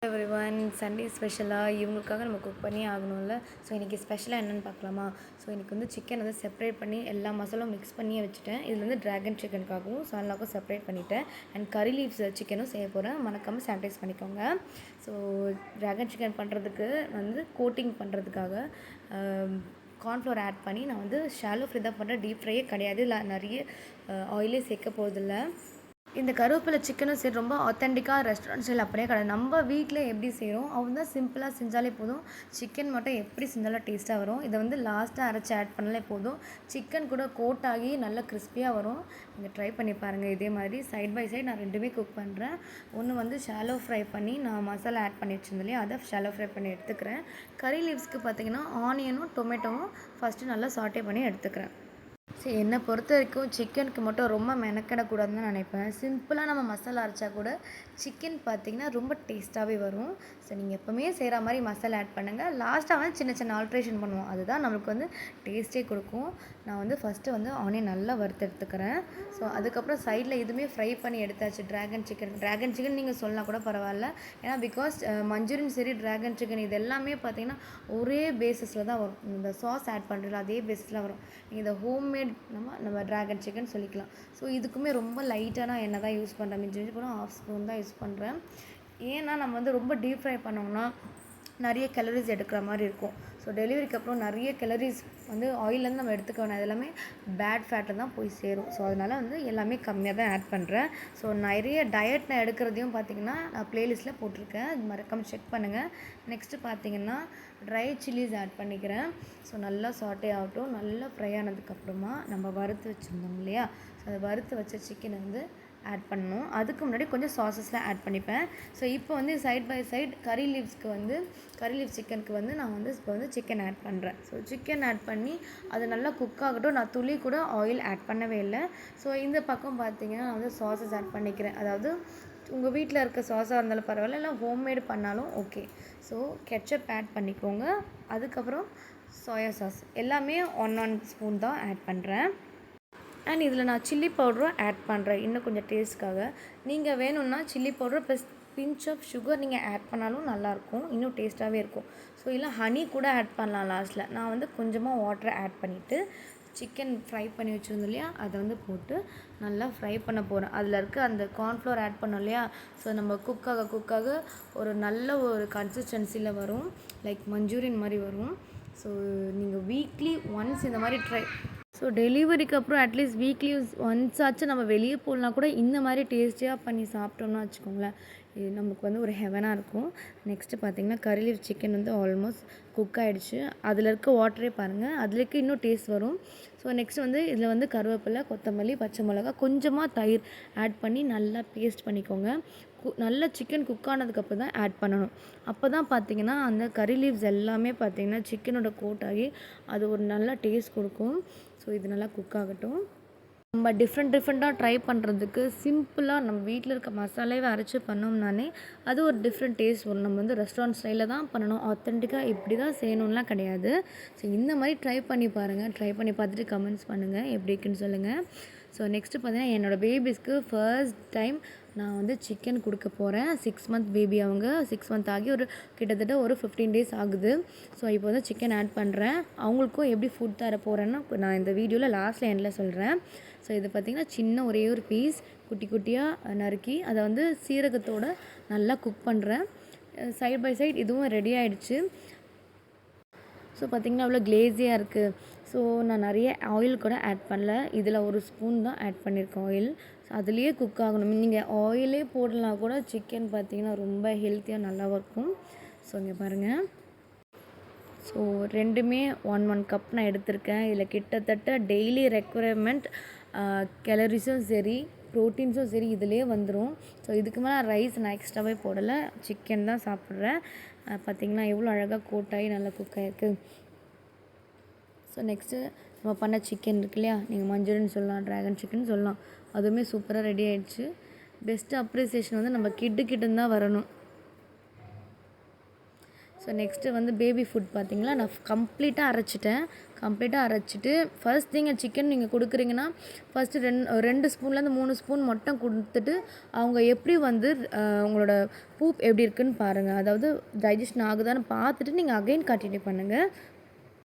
Everyone Sunday ஸ்பெஷலாக இவங்களுக்காக நம்ம குக் பண்ணி ஆகணும்ல. ஸோ இன்றைக்கி ஸ்பெஷலாக என்னென்னு பார்க்கலாமா. ஸோ இன்றைக்கி வந்து சிக்கன் வந்து செப்பரேட் பண்ணி எல்லா மசாலும் மிக்ஸ் பண்ணியே வச்சுட்டேன். இதில் வந்து ட்ராகன் சிக்கனுக்காகவும் சால்னாக்கும் செப்பரேட் பண்ணிவிட்டேன். அண்ட் கறி லீவ்ஸ் சிக்கனும் செய்ய போகிறேன். மறக்காமல் சானிடைஸ் பண்ணிக்கோங்க. ஸோ ட்ராகன் சிக்கன் பண்ணுறதுக்கு வந்து கோட்டிங் பண்ணுறதுக்காக கார்ன்ஃப்ளவர் ஆட் பண்ணி நான் வந்து ஷாலோ ஃப்ரை தான் பண்ணுறேன். டீப் ஃப்ரையே கிடையாது. இல்லை நிறைய ஆயிலே சேர்க்க போகிறதில்ல. இந்த கருவேப்பிலை சிக்கனும் சரி ரொம்ப ஆத்தென்டிக்காக ரெஸ்டாரண்ட் ஸ்டைல் அப்படியே கிடையாது. நம்ம வீட்டில் எப்படி செய்கிறோம் அவங்க தான் சிம்பிளாக செஞ்சாலே போதும். சிக்கன் மட்டும் எப்படி செஞ்சாலும் டேஸ்ட்டாக வரும். இதை வந்து லாஸ்ட்டாக அரைச்சி ஆட் பண்ணாலே போதும். சிக்கன் கூட கோட் ஆகி நல்லா கிறிஸ்பியாக வரும். நீங்கள் ட்ரை பண்ணி பாருங்கள். இதே மாதிரி சைட் பை சைட் நான் ரெண்டுமே குக் பண்ணுறேன். ஒன்று வந்து ஷாலோ ஃப்ரை பண்ணி நான் மசாலா ஆட் பண்ணி வச்சுருந்தேன் இல்லையா, அதை ஷாலோ ஃப்ரை பண்ணி எடுத்துக்கிறேன். கறி லீவ்ஸ்க்கு பார்த்திங்கன்னா ஆனியனும் டொமேட்டோவும் ஃபஸ்ட்டு நல்லா சாட்டே பண்ணி எடுத்துக்கிறேன். சரி, என்னை பொறுத்த வரைக்கும் சிக்கனுக்கு மட்டும் ரொம்ப மெனக்கிடக்கூடாதுன்னு தான் நினைப்பேன். சிம்பிளாக நம்ம மசாலா அரைச்சா கூட சிக்கன் பார்த்திங்கன்னா ரொம்ப டேஸ்ட்டாகவே வரும். ஸோ நீங்கள் எப்போவுமே செய்கிற மாதிரி மசாலா ஆட் பண்ணுங்கள். லாஸ்ட்டாக வந்து சின்ன சின்ன ஆல்ட்ரேஷன் பண்ணுவோம். அதுதான் நம்மளுக்கு வந்து டேஸ்ட்டே கொடுக்கும். நான் வந்து ஃபஸ்ட்டு வந்து ஆனியன் நல்லா வறுத்து எடுத்துக்கிறேன். ஸோ அதுக்கப்புறம் சைடில் இதுவுமே ஃப்ரை பண்ணி எடுத்தாச்சு. ட்ராகன் சிக்கன் நீங்கள் சொல்லலாம் கூட பரவாயில்ல. ஏன்னா பிகாஸ் மஞ்சூரியன் சரி ட்ராகன் சிக்கன் இது எல்லாமே பார்த்திங்கன்னா ஒரே பேஸிஸில் தான் வரும். இந்த சாஸ் ஆட் பண்ணுறதுல அதே பேஸில் வரும். நீங்கள் இந்த ஹோம்மேட் நம்ம ட்ராகன் சிக்கன் சொல்லிக்கலாம். ஸோ இதுக்குமே ரொம்ப லைட்டான எண்ணெய் தான் யூஸ் பண்ணுறேன். மிஞ்சி கூட 1/2 ஸ்பூன் தான் யூஸ் பண்ணுறேன். ஏன்னா நம்ம வந்து ரொம்ப டீப் ஃப்ரை பண்ணோம்னா நிறைய கேலரிஸ் எடுக்கிற மாதிரி இருக்கும். ஸோ டெலிவரிக்கு அப்புறம் நிறைய கேலரிஸ் வந்து ஆயிலேருந்து நம்ம எடுத்துக்க வேணாம். அது எல்லாமே பேட் ஃபேட்டில் தான் போய் சேரும். ஸோ அதனால் வந்து எல்லாமே கம்மியாக தான் ஆட் பண்ணுறேன். ஸோ நிறைய டயட் நான் எடுக்கிறதையும் பார்த்திங்கன்னா நான் ப்ளேலிஸ்ட்டில் போட்டிருக்கேன். அது மறக்காமல் செக் பண்ணுங்கள். நெக்ஸ்ட்டு பார்த்திங்கன்னா ட்ரை சில்லிஸ் ஆட் பண்ணிக்கிறேன். ஸோ நல்லா சாட்டே ஆகட்டும். நல்லா ஃப்ரை ஆனதுக்கப்புறமா நம்ம வறுத்து வச்சுருந்தோம் இல்லையா, ஸோ அதை வறுத்து வச்ச சிக்கனை வந்து ஆட் பண்ணணும். அதுக்கு முன்னாடி கொஞ்சம் சாஸஸ்லாம் ஆட் பண்ணிப்பேன். ஸோ இப்போ வந்து சைட் பை சைட் கறி லீவ் சிக்கனுக்கு வந்து நான் வந்து இப்போ வந்து சிக்கன் ஆட் பண்ணுறேன். ஸோ சிக்கன் ஆட் பண்ணி அது நல்லா குக் ஆகட்டும். நான் துளி கூட ஆயில் ஆட் பண்ணவே இல்லை. ஸோ இந்த பக்கம் பார்த்திங்கன்னா நான் வந்து சாஸஸ் ஆட் பண்ணிக்கிறேன். அதாவது உங்கள் வீட்டில் இருக்க சாஸாக இருந்தாலும் பரவாயில்ல, இல்லை ஹோம்மேடு பண்ணாலும் ஓகே. ஸோ கெட்சப் ஆட் பண்ணிக்கோங்க. அதுக்கப்புறம் சோயா சாஸ் எல்லாமே 1 ஸ்பூன் தான் ஆட் பண்ணுறேன். அண்ட் இதில் நான் சில்லி பவுடரும் ஆட் பண்ணுறேன் இன்னும் கொஞ்சம் டேஸ்ட்காக. நீங்கள் வேணும்னா chilli powder plus pinch of sugar நீங்கள் ஆட் பண்ணாலும் நல்லாயிருக்கும். இன்னும் டேஸ்ட்டாகவே இருக்கும். ஸோ இல்லை ஹனி கூட ஆட் பண்ணலாம் லாஸ்ட்டில். நான் வந்து கொஞ்சமாக வாட்டரை ஆட் பண்ணிவிட்டு சிக்கன் ஃப்ரை பண்ணி வச்சுருந்தோம் இல்லையா, அதை வந்து போட்டு நல்லா ஃப்ரை பண்ண போகிறேன். அதில் இருக்க அந்த கார்ன்ஃப்ளவர் ஆட் பண்ணோம் இல்லையா, ஸோ நம்ம குக்காக ஒரு நல்ல ஒரு கன்சிஸ்டன்சியில் வரும். லைக் மஞ்சூரியன் மாதிரி வரும். ஸோ நீங்கள் வீக்லி ஒன்ஸ் இந்த மாதிரி ஸோ டெலிவரிக்கு அப்புறம் அட்லீஸ்ட் வீக்லி ஒன்ஸ் ஆச்சு நம்ம வெளியே போகலனா கூட இந்த மாதிரி டேஸ்டியாக பண்ணி சாப்பிட்டோம்னா வச்சுக்கோங்களேன், இது நமக்கு வந்து ஒரு ஹெவனாக இருக்கும். நெக்ஸ்ட்டு பார்த்திங்கன்னா கறி லீவ் சிக்கன் வந்து ஆல்மோஸ்ட் குக் ஆகிடுச்சு. அதில் இருக்க வாட்டரே பாருங்கள், அதில் இருக்க இன்னும் டேஸ்ட் வரும். ஸோ நெக்ஸ்ட் வந்து இதில் வந்து கருவேப்பிலை, கொத்தமல்லி, பச்சை மிளகா, கொஞ்சமாக தயிர் ஆட் பண்ணி நல்லா பேஸ்ட் பண்ணிக்கோங்க. நல்லா சிக்கன் குக் ஆனதுக்கப்புறம் தான் ஆட் பண்ணணும். அப்போ தான் பார்த்திங்கன்னா அந்த கறி லீவ்ஸ் எல்லாமே பார்த்திங்கன்னா சிக்கனோட கோட் ஆகி அது ஒரு நல்ல டேஸ்ட் கொடுக்கும். ஸோ இது நல்லா குக் ஆகட்டும். நம்ம டிஃப்ரெண்ட்டாக ட்ரை பண்ணுறதுக்கு சிம்பிளாக நம்ம வீட்டில் இருக்க மசாலாவே அரைச்சி பண்ணோம்னாலே அது ஒரு டிஃப்ரெண்ட் டேஸ்ட் வரும். நம்ம வந்து ரெஸ்டாரண்ட் ஸ்டைலில் தான் பண்ணணும். ஆத்தென்டிக்காக இப்படி தான் செய்யணும்லாம் கிடையாது. ஸோ இந்த மாதிரி ட்ரை பண்ணி பாருங்கள். ட்ரை பண்ணி பார்த்துட்டு கமெண்ட்ஸ் பண்ணுங்கள் எப்படி இருக்குன்னு சொல்லுங்கள். ஸோ நெக்ஸ்ட்டு பார்த்திங்கன்னா என்னோடய பேபிஸ்க்கு ஃபர்ஸ்ட் டைம் நான் வந்து சிக்கன் கொடுக்க போகிறேன். 6 மந்த் பேபி அவங்க. 6 மந்த் ஆகி கிட்டத்தட்ட ஒரு 15 டேஸ் ஆகுது. ஸோ இப்போ வந்து சிக்கன் ஆட் பண்ணுறேன். அவங்களுக்கும் எப்படி ஃபுட் தர போகிறேன்னு நான் இந்த வீடியோவில் லாஸ்ட்டில் எண்டில் சொல்கிறேன். ஸோ இது பார்த்திங்கன்னா சின்ன ஒரே ஒரு பீஸ் குட்டியாக நறுக்கி அதை வந்து சீரகத்தோடு நல்லா குக் பண்ணுறேன். சைட் பை சைட் இதுவும் ரெடி ஆகிடுச்சு. ஸோ பார்த்திங்கன்னா அவ்வளோ கிளேஸியாக இருக்குது. ஸோ நான் நிறைய ஆயில் கூட ஆட் பண்ணல. இதில் 1 ஸ்பூன் தான் ஆட் பண்ணியிருக்கேன் ஆயில். ஸோ அதுலேயே குக் ஆகணும். நீங்கள் ஆயிலே போடலாம் கூட சிக்கன் பார்த்திங்கன்னா ரொம்ப ஹெல்த்தியாக நல்லாவும் இருக்கும். ஸோ இங்கே பாருங்கள். ஸோ ரெண்டுமே 1 கப் நான் எடுத்திருக்கேன். இதில் கிட்டத்தட்ட டெய்லி ரெக்குயர்மெண்ட் கேலரிஸும் சரி ப்ரோட்டீன்ஸும் சரி இதிலே வந்துடும். ஸோ இதுக்கு மேலே ரைஸ் நான் எக்ஸ்ட்ராவே போடலை, சிக்கன் தான் சாப்பிட்றேன். பார்த்திங்கன்னா எவ்வளோ அழகாக கோட்டாகி நல்லா குக் ஆகிருக்கு. ஸோ நெக்ஸ்ட்டு நம்ம பண்ண சிக்கன் இருக்கு இல்லையா, நீங்கள் மஞ்சூரியன் சொல்லலாம், ட்ராகன் சிக்கன் சொல்லலாம், அதுவுமே சூப்பராக ரெடி ஆகிடுச்சு. பெஸ்ட்டு அப்ரிசியேஷன் வந்து நம்ம கிட்ட தான் வரணும். ஸோ நெக்ஸ்ட்டு வந்து பேபி ஃபுட் பார்த்திங்களா, நான் கம்ப்ளீட்டாக அரைச்சிட்டு ஃபர்ஸ்ட் திங் சிக்கன் நீங்கள் கொடுக்குறீங்கன்னா ஃபஸ்ட்டு 2 ஸ்பூன்லேருந்து 3 ஸ்பூன் மட்டும் கொடுத்துட்டு அவங்க எப்படி வந்து உங்களோட பூப் எப்படி இருக்குன்னு பாருங்கள். அதாவது டைஜஷன் ஆகுதான்னு பார்த்துட்டு நீங்கள் அகைன் கண்டினியூ பண்ணுங்கள்.